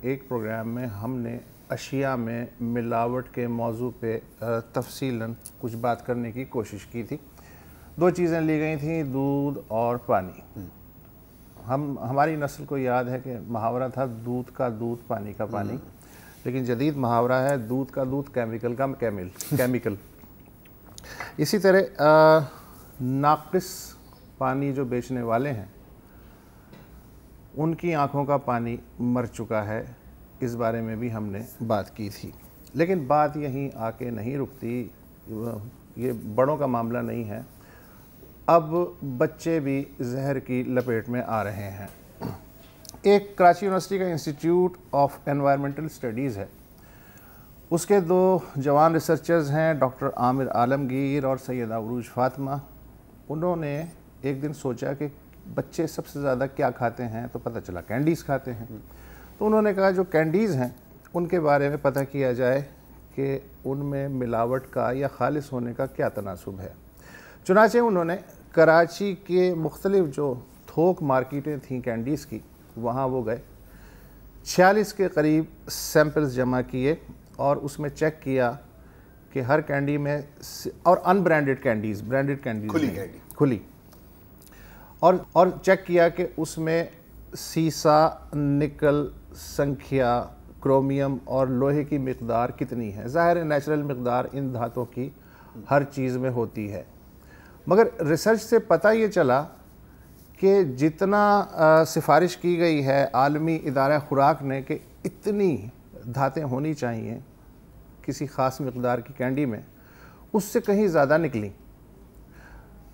ایک پروگرام میں ہم نے اشیاء میں ملاوٹ کے موضوع پہ تفصیلاً کچھ بات کرنے کی کوشش کی تھی. 2 چیزیں لی گئی تھیں, دودھ اور پانی. ہماری نسل کو یاد ہے کہ محاورہ تھا دودھ کا دودھ پانی کا پانی, لیکن جدید محاورہ ہے دودھ کا دودھ کیمیکل کا کیمیکل. اسی طرح ناقص پانی جو بیچنے والے ہیں ان کی آنکھوں کا پانی مر چکا ہے, اس بارے میں بھی ہم نے بات کی تھی. لیکن بات یہیں آ کے نہیں رکتی, یہ بڑوں کا معاملہ نہیں ہے, اب بچے بھی زہر کی لپیٹ میں آ رہے ہیں. ایک کراچی یونیورسٹی کا انسٹیٹیوٹ آف انوائرمنٹل اسٹڈیز ہے, اس کے 2 جوان ریسرچرز ہیں ڈاکٹر عامر عالمگیر اور سیدہ عروج فاطمہ. انہوں نے ایک دن سوچا کہ بچے سب سے زیادہ کیا کھاتے ہیں, تو پتہ چلا کینڈیز کھاتے ہیں. تو انہوں نے کہا جو کینڈیز ہیں ان کے بارے میں پتہ کیا جائے کہ ان میں ملاوٹ کا یا خالص ہونے کا کیا تناسب ہے. چنانچہ انہوں نے کراچی کے مختلف جو تھوک مارکیٹیں تھیں کینڈیز کی, وہاں وہ گئے, 46 کے قریب سیمپلز جمع کیے اور اس میں چیک کیا کہ ہر کینڈی میں, اور ان برانڈڈ کینڈیز, برانڈڈ کینڈیز کھلی, اور چیک کیا کہ اس میں سیسا, نکل, سنکھیا, کرومیم اور لوہے کی مقدار کتنی ہے. ظاہر ہے نیچرل مقدار ان دھاتوں کی ہر چیز میں ہوتی ہے, مگر ریسرچ سے پتہ یہ چلا کہ جتنا سفارش کی گئی ہے عالمی ادارہ خوراک نے کہ اتنی دھاتیں ہونی چاہیے کسی خاص مقدار کی کینڈی میں, اس سے کہیں زیادہ نکلیں.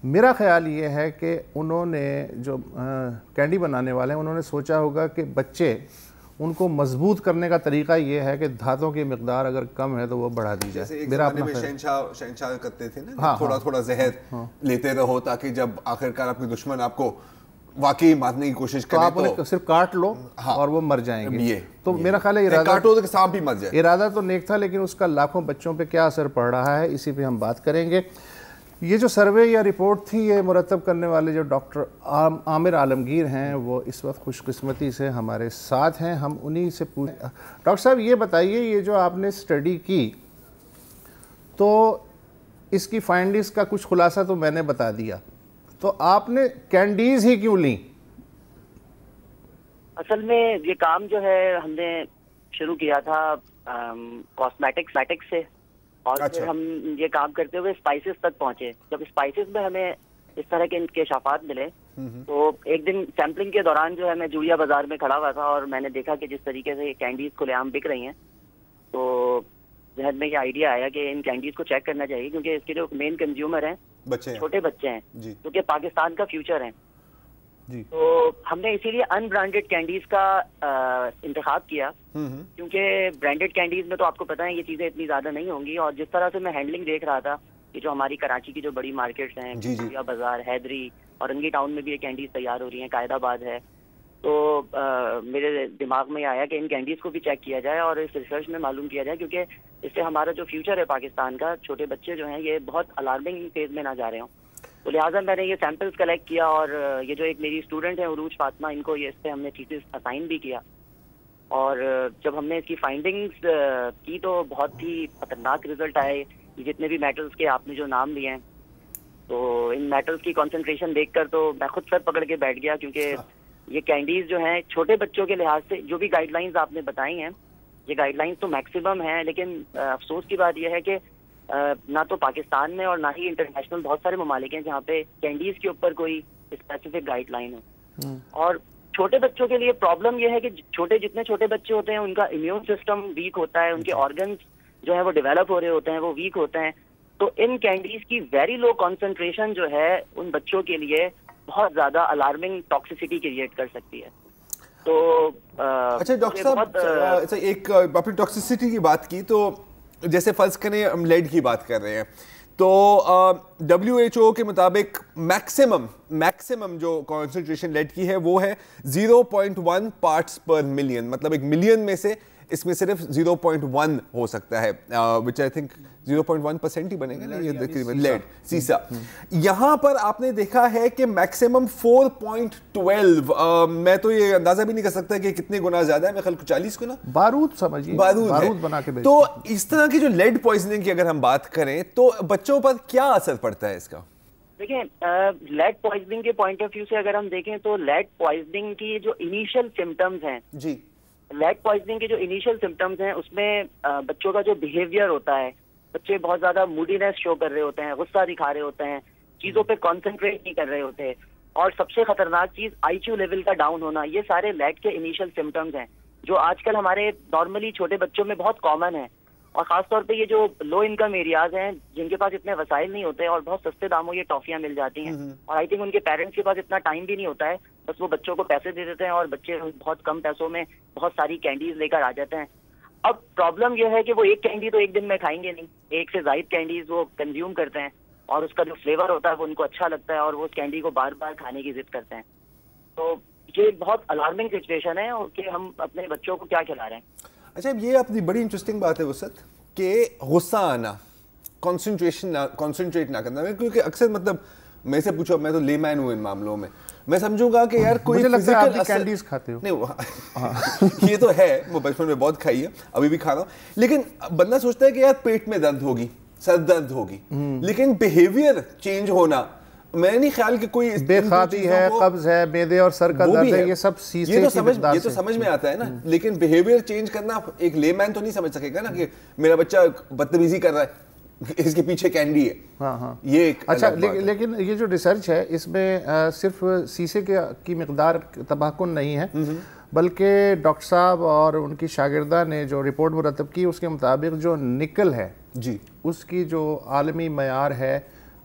میرا خیال یہ ہے کہ انہوں نے جو کینڈی بنانے والے ہیں انہوں نے سوچا ہوگا کہ بچے, ان کو مضبوط کرنے کا طریقہ یہ ہے کہ دھاتوں کی مقدار اگر کم ہے تو وہ بڑھا دی جائے. میرا اپنا شہنشاہ کرتے تھے نا, تھوڑا تھوڑا زہر لیتے رہو تاکہ جب آخرکار آپ کے دشمن آپ کو واقعی مارنے کی کوشش کریں تو آپ انہیں صرف کاٹ لو اور وہ مر جائیں گے. تو میرا خیال ہے ارادہ تو نیک تھا, لیکن اس کا لاکھوں بچوں پہ کیا اثر پڑ رہا ہے اسی پہ ہم بات کریں گے. یہ جو سروے یا رپورٹ تھی یہ مرتب کرنے والے جو ڈاکٹر عامر عالمگیر ہیں وہ اس وقت خوش قسمتی سے ہمارے ساتھ ہیں. ہم انہی سے ڈاکٹر صاحب یہ بتائیے, یہ جو آپ نے اسٹڈی کی تو اس کی فائنڈنگز کا کچھ خلاصہ تو میں نے بتا دیا, تو آپ نے کینڈیز ہی کیوں لیں؟ اصل میں یہ کام جو ہے ہم نے شروع کیا تھا کاسمیٹکس سے, اور پھر ہم یہ کام کرتے ہوئے اسپائسز تک پہنچے. جب اسپائسز میں ہمیں اس طرح کے انکشافات ملے تو ایک دن سیمپلنگ کے دوران جو ہے میں جوڑیا بازار میں کھڑا ہوا تھا اور میں نے دیکھا کہ جس طریقے سے یہ کینڈیز کھلے عام بک رہی ہیں, تو ذہن میں یہ آئیڈیا آیا کہ ان کینڈیز کو چیک کرنا چاہیے, کیونکہ اس کے جو مین کنزیومر ہیں چھوٹے بچے ہیں جو کہ پاکستان کا فیوچر ہیں. تو ہم نے اسی لیے ان برانڈڈ کینڈیز کا انتخاب کیا, کیونکہ برانڈڈ کینڈیز میں تو آپ کو پتہ ہے یہ چیزیں اتنی زیادہ نہیں ہوں گی. اور جس طرح سے میں ہینڈلنگ دیکھ رہا تھا کہ جو ہماری کراچی کی جو بڑی مارکیٹس ہیں, جوڑیا بازار, حیدری, اورنگی ٹاؤن میں بھی یہ کینڈیز تیار ہو رہی ہیں, قائد آباد ہے, تو میرے دماغ میں آیا کہ ان کینڈیز کو بھی چیک کیا جائے اور اس ریسرچ میں معلوم کیا جائے, کیونکہ اس سے ہمارا جو فیوچر ہے پاکستان کا, چھوٹے بچے جو ہیں یہ بہت الارمنگ فیز میں نہ جا رہے ہوں. تو لہٰذا میں نے یہ سیمپلز کلیکٹ کیا, اور یہ جو ایک میری اسٹوڈنٹ ہے عروج فاطمہ, ان کو یہ اس پہ ہم نے تھیسس اسائن بھی کیا. اور جب ہم نے اس کی فائنڈنگز کی تو بہت ہی خطرناک رزلٹ آئے. جتنے بھی میٹلز کے آپ نے جو نام لیے ہیں, تو ان میٹلز کی کنسنٹریشن دیکھ کر تو میں خود سر پکڑ کے بیٹھ گیا, کیونکہ یہ کینڈیز جو ہیں چھوٹے بچوں کے لحاظ سے جو بھی گائیڈ لائنز آپ نے بتائی ہیں, یہ گائیڈ لائنز تو میکسیمم ہیں, لیکن افسوس کی بات یہ ہے کہ نہ تو پاکستان میں اور نہ ہی انٹرنیشنل بہت سارے ممالک ہیں جہاں پہ کینڈیز کے اوپر کوئی اسپیسیفک گائیڈ لائن ہو. اور چھوٹے بچوں کے لیے پرابلم یہ ہے کہ جتنے چھوٹے بچے ہوتے ہیں ان کا امیون سسٹم ویک ہوتا ہے, ان کے آرگنز جو ہے وہ ڈیولپ ہو رہے ہوتے ہیں, وہ ویک ہوتے ہیں. تو ان کینڈیز کی ویری لو کنسنٹریشن جو ہے ان بچوں کے لیے بہت زیادہ الارمنگ ٹاکسیسٹی کریٹ کر سکتی ہے. تو اچھا ڈاکٹر صاحب, ایک اپنی ٹاکسیسٹی کی بات کی, تو جیسے فرض کریں ہم لیڈ کی بات کر رہے ہیں, تو WHO کے مطابق میکسیمم میکسیمم جو کانسنٹریشن لیڈ کی ہے وہ ہے 0.1 پارٹس پر ملین, مطلب 1 ملین میں سے اس میں صرف 0.1 ہو سکتا ہے, which I think 0.1% ہی بنے گا نا یہ لیڈ سیسا. یہاں پر آپ نے دیکھا ہے کہ میکسیمم 4.12, میں تو یہ اندازہ بھی نہیں کر سکتا کہ کتنے گنا زیادہ ہے, میں خیال 40 گنا بارود سمجھیے, بارود بنا کے. تو اس طرح کی جو لیڈ پوائزننگ کی اگر ہم بات کریں تو بچوں پر کیا اثر پڑتا ہے اس کا؟ دیکھیں, لیڈ پوائزننگ کے پوائنٹ آف ویو سے اگر ہم دیکھیں تو لیڈ پوائزننگ کی جو انیشل سمٹمز ہیں, جی, لیڈ پوائزننگ کے جو انیشل سمٹمز ہیں اس میں بچوں کا جو بیہیویئر ہوتا ہے, بچے بہت زیادہ موڈینس شو کر رہے ہوتے ہیں, غصہ دکھا رہے ہوتے ہیں, چیزوں پہ کانسنٹریٹ نہیں کر رہے ہوتے, اور سب سے خطرناک چیز آئی کیو لیول کا ڈاؤن ہونا. یہ سارے لیڈ کے انیشل سمٹمز ہیں جو آج کل ہمارے نارملی چھوٹے بچوں میں بہت کامن ہے, اور خاص طور پہ یہ جو لو انکم ایریاز ہیں جن کے پاس اتنے وسائل نہیں ہوتے اور بہت سستے داموں یہ ٹافیاں مل جاتی ہیں, اور آئی تھنک ان کے پیرنٹس کے پاس اتنا ٹائم بھی نہیں ہوتا ہے, بس وہ بچوں کو پیسے دے دیتے ہیں اور بچے بہت کم پیسوں میں بہت ساری کینڈیز لے کر آ جاتے ہیں. اب پرابلم یہ ہے کہ وہ ایک کینڈی تو ایک دن میں کھائیں گے نہیں, ایک سے زائد کینڈیز وہ کنزیوم کرتے ہیں اور اس کا جو فلیور ہوتا ہے وہ ان کو اچھا لگتا ہے اور وہ اس کینڈی کو بار بار کھانے کی ضد کرتے ہیں. تو یہ بہت الارمنگ سچویشن ہے کہ ہم اپنے بچوں کو کیا کھلا رہے ہیں. اچھا, یہ اپنی بڑی انٹرسٹنگ بات ہے وسعت کہ غصہ آنا, کانسنٹریٹ نہ کرنا, کیونکہ اکثر مطلب میں سے پوچھو, میں تو لے مین ہوں ان معاملوں میں, میں سمجھوں گا کہ یار کوئی فزیکل کینڈیز کھاتے ہو نہیں, یہ تو ہے, وہ بچپن میں بہت کھائی ہے, ابھی بھی کھا رہا ہوں, لیکن بندہ سوچتا ہے کہ یار پیٹ میں درد ہوگی, سر درد ہوگی, لیکن بیہیویئر چینج ہونا, میں نہیں خیال کہ کوئی بے خوابی ہے, قبض ہے, معدے اور سر کا درد ہے, یہ سب سیسے کی مقدار سے, یہ تو سمجھ میں آتا ہے نا, لیکن بیہیویئر چینج کرنا ایک لے مین تو نہیں سمجھ سکے گا نا کہ میرا بچہ بدتمیزی کر رہا ہے, اس کے پیچھے کینڈی ہے. ہاں یہ ایک اچھا, لیکن یہ جو ریسرچ ہے اس میں صرف سیسے کی مقدار تباہ کن نہیں ہے, بلکہ ڈاکٹر صاحب اور ان کی شاگردہ نے جو رپورٹ مرتب کی اس کے مطابق جو نکل ہے جی, اس کی جو عالمی معیار ہے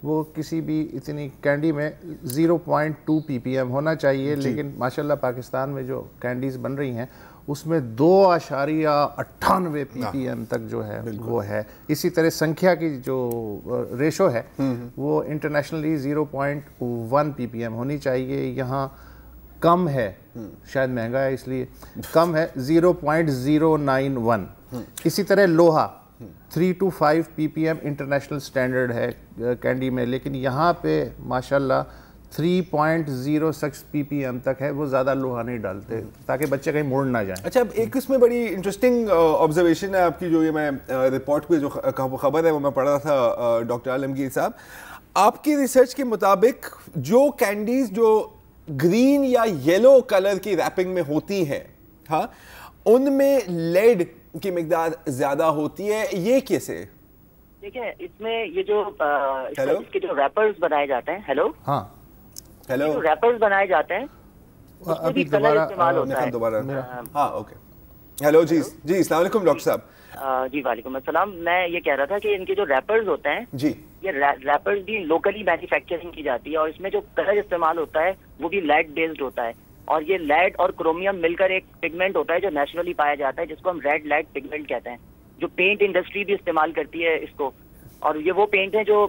وہ کسی بھی اتنی کینڈی میں 0.2 ppm ہونا چاہیے, لیکن ماشاءاللہ پاکستان میں جو کینڈیز بن رہی ہیں اس میں 2.98 ppm تک جو ہے وہ ہے. اسی طرح سنکھیا کی جو ریشو ہے وہ انٹرنیشنلی 0.1 ppm ہونی چاہیے, یہاں کم ہے, شاید مہنگا ہے اس لیے کم ہے, 0.091. اسی طرح لوہا 3 to 5 ppm انٹرنیشنل سٹینڈرڈ ہے کینڈی میں, لیکن یہاں پہ ماشاءاللہ 3.06 ppm تک ہے, وہ زیادہ لوہا نہیں ڈالتے تاکہ بچے کہیں موڑ نہ جائیں. اچھا, ایک اس میں بڑی انٹرسٹنگ آبزرویشن ہے آپ کی, جو یہ میں رپورٹ پہ جو خبر ہے وہ میں پڑھ رہا تھا ڈاکٹر عالمگیر صاحب, آپ کی ریسرچ کے مطابق جو کینڈیز جو گرین یا یلو کلر کی ریپنگ میں ہوتی ہیں, ہاں, ان میں لیڈ کی مقدار زیادہ ہوتی ہے, یہ کیسے؟ دیکھیں, اس میں یہ جو اس کے جو ریپرز بنائے جاتے ہیں, ہاں جو ریپرز بنائے جاتے ہیں اس میں بھی کلر استعمال ہوتا ہے. ہاں اوکے, ہیلو جی السلام علیکم ڈاکٹر صاحب. جی وعلیکم السلام. میں یہ کہہ رہا تھا کہ ان کے جو ریپرز ہوتے ہیں جی, یہ ریپرز بھی لوکلی مینوفیکچرنگ کی جاتی ہے, اور اس میں جو کلر استعمال ہوتا ہے وہ بھی لیڈ بیسڈ ہوتا ہے, اور یہ لیڈ اور کرومیم مل کر ایک پگمنٹ ہوتا ہے جو نیچرلی پایا جاتا ہے جس کو ہم ریڈ لیڈ پگمنٹ کہتے ہیں, جو پینٹ انڈسٹری بھی استعمال کرتی ہے اس کو. اور یہ وہ پینٹ ہیں جو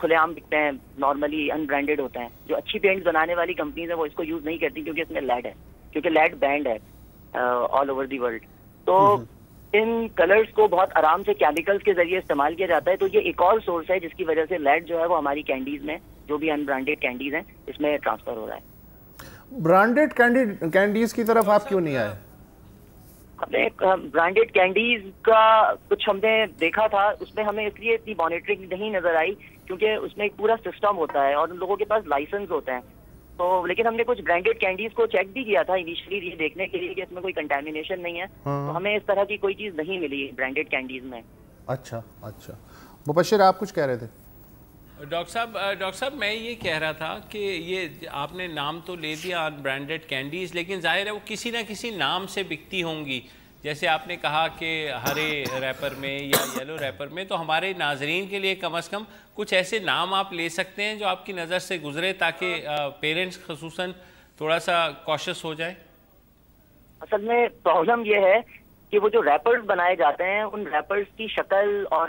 کھلے عام بکتے ہیں, نارملی ان برانڈیڈ ہوتے ہیں. جو اچھی پینٹس بنانے والی کمپنیز ہیں وہ اس کو یوز نہیں کرتی کیونکہ اس میں لیڈ ہے, کیونکہ لیڈ بینڈ ہے آل اوور دی ورلڈ. تو ان کلرز کو بہت آرام سے کیمیکلز کے ذریعے استعمال کیا جاتا ہے. تو یہ ایک اور سورس ہے جس کی وجہ سے لیڈ جو ہے وہ ہماری کینڈیز میں, جو بھی ان برانڈیڈ کینڈیز ہیں, اس میں ٹرانسفر ہو رہا ہے. برانڈیڈ کینڈیز کی طرف آپ کیوں نہیں آئے؟ ہم نے برانڈیڈ کینڈیز کا کچھ ہم نے دیکھا تھا, اس میں ہمیں اس لیے اتنی مانیٹرنگ نہیں نظر آئی کیونکہ اس میں ایک پورا سسٹم ہوتا ہے اور ان لوگوں کے پاس لائسنس ہوتے ہیں. تو لیکن ہم نے کچھ برانڈیڈ کینڈیز کو چیک بھی کیا تھا انیشلی, یہ دیکھنے کے لیے کہ اس میں کوئی کنٹامینیشن نہیں ہے, تو ہمیں اس طرح کی کوئی چیز نہیں ملی برانڈیڈ کینڈیز میں. اچھا, مبشر آپ کچھ کہہ رہے تھے؟ ڈاکٹر صاحب میں یہ کہہ رہا تھا کہ یہ آپ نے نام تو لے دیا ان برانڈیڈ کینڈیز, لیکن ظاہر ہے وہ کسی نہ کسی نام سے بکتی ہوں گی. جیسے آپ نے کہا کہ ہرے ریپر میں یا یلو ریپر میں, تو ہمارے ناظرین کے لیے کم از کم کچھ ایسے نام آپ لے سکتے ہیں جو آپ کی نظر سے گزرے تاکہ پیرنٹس خصوصاً تھوڑا سا کوشش ہو جائے. اصل میں پرابلم یہ ہے کہ وہ جو ریپرز بنائے جاتے ہیں ان ریپرز کی شکل اور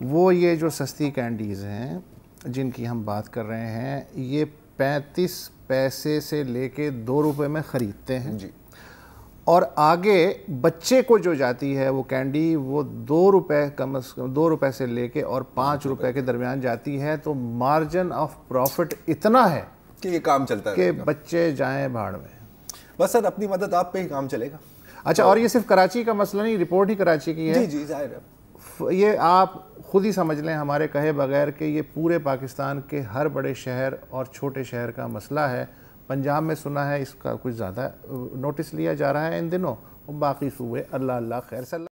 وہ یہ جو سستی کینڈیز ہیں جن کی ہم بات کر رہے ہیں، یہ 35 پیسے سے لے کے 2 روپے میں خریدتے ہیں جی، اور آگے بچے کو جو جاتی ہے وہ کینڈی وہ 2 روپے کم از کم 2 روپے سے لے کے اور 5 روپے کے درمیان جاتی ہے، تو مارجن آف پروفٹ اتنا ہے کہ یہ کام چلتا ہے کہ بچے جائیں بھاڑ میں. بس سر اپنی مدد آپ پہ ہی کام چلے گا. اچھا، اور یہ صرف کراچی کا مسئلہ نہیں، رپورٹ ہی کراچی کی ہے. جی جی ظاہر ہے. یہ آپ خود ہی سمجھ لیں ہمارے کہے بغیر کہ یہ پورے پاکستان کے ہر بڑے شہر اور چھوٹے شہر کا مسئلہ ہے. پنجاب میں سنا ہے اس کا کچھ زیادہ نوٹس لیا جا رہا ہے ان دنوں، باقی صوبے اللہ اللہ خیر.